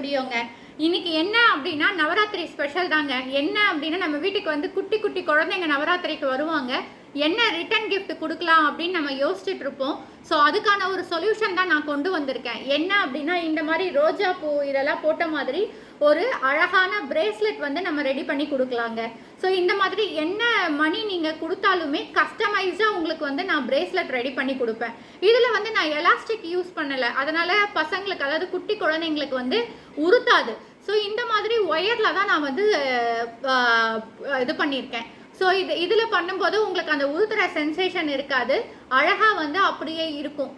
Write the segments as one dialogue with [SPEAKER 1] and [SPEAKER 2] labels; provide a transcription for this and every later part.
[SPEAKER 1] ஸ்டுடியோங்க. இன்னைக்கு என்ன அப்படின்னா நவராத்திரி ஸ்பெஷல் தாங்க. என்ன அப்படின்னா நம்ம வீட்டுக்கு வந்து குட்டி குட்டி குழந்தைங்க நவராத்திரிக்கு வருவாங்க. என்ன ரிட்டர்ன் கிஃப்ட் கொடுக்கலாம் அப்படின்னு நம்ம யோசிச்சுட்டு இருப்போம். ஸோ அதுக்கான ஒரு சொல்யூஷன் தான் நான் கொண்டு வந்திருக்கேன். என்ன அப்படின்னா இந்த மாதிரி ரோஜா பூ இதெல்லாம் போட்ட மாதிரி ஒரு அழகான பிரேஸ்லெட் வந்து நம்ம ரெடி பண்ணி கொடுக்கலாங்க. ஸோ இந்த மாதிரி என்ன மணி நீங்கள் கொடுத்தாலுமே கஸ்டமைஸாக உங்களுக்கு வந்து நான் பிரேஸ்லெட் ரெடி பண்ணி கொடுப்பேன். இதில் வந்து நான் எலாஸ்டிக் யூஸ் பண்ணலை, அதனால் பசங்களுக்கு அதாவது குட்டி குழந்தைங்களுக்கு வந்து உறுத்தாது. ஸோ இந்த மாதிரி ஒயரில் தான் நான் வந்து இது பண்ணியிருக்கேன். ஸோ இதில் பண்ணும்போது உங்களுக்கு அந்த உறுத்துற சென்சேஷன் இருக்காது. அழகாக வந்து அப்படியே இருக்கும்,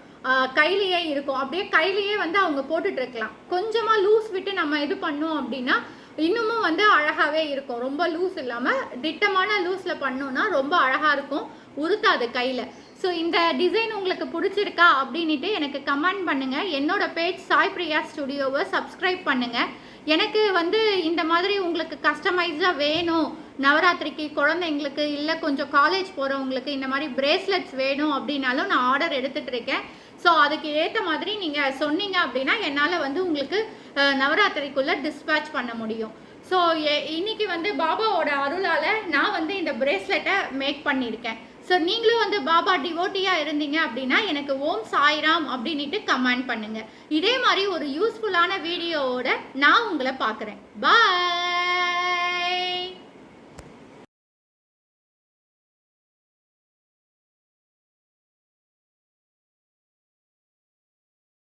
[SPEAKER 1] கையிலேயே இருக்கும். அப்படியே கையிலேயே வந்து அவங்க போட்டுட்டு இருக்கலாம். கொஞ்சமாக லூஸ் விட்டு நம்ம இது பண்ணோம் அப்படின்னா இன்னமும் வந்து அழகாகவே இருக்கும். ரொம்ப லூஸ் இல்லாமல் திட்டமான லூஸில் பண்ணோன்னா ரொம்ப அழகாக இருக்கும், உறுத்தாது கையில். ஸோ இந்த டிசைன் உங்களுக்கு பிடிச்சிருக்கா அப்படின்ட்டு எனக்கு கமெண்ட் பண்ணுங்கள். என்னோட பேஜ் சாய் பிரியா ஸ்டுடியோவை சப்ஸ்கிரைப் பண்ணுங்கள். எனக்கு வந்து இந்த மாதிரி உங்களுக்கு கஸ்டமைஸாக வேணும், நவராத்திரிக்கு குழந்தைங்களுக்கு இல்லை கொஞ்சம் காலேஜ் போகிறவங்களுக்கு இந்த மாதிரி பிரேஸ்லெட்ஸ் வேணும் அப்படின்னாலும் நான் ஆர்டர் எடுத்துகிட்டு இருக்கேன். ஸோ அதுக்கு ஏற்ற மாதிரி நீங்கள் சொன்னீங்க அப்படின்னா என்னால் வந்து உங்களுக்கு நவராத்திரிக்குள்ளே டிஸ்பேட்ச் பண்ண முடியும். ஸோ இன்னைக்கு வந்து பாபாவோட அருளால் நான் வந்து இந்த பிரேஸ்லெட்டை மேக் பண்ணியிருக்கேன். ஸோ நீங்களும் வந்து பாபா டிவோட்டியாக இருந்தீங்க அப்படின்னா எனக்கு ஓம் சாய்ராம் அப்படின்ட்டு கமெண்ட் பண்ணுங்கள். இதே மாதிரி ஒரு யூஸ்ஃபுல்லான வீடியோவோட நான் உங்களை பார்க்குறேன். பாய்.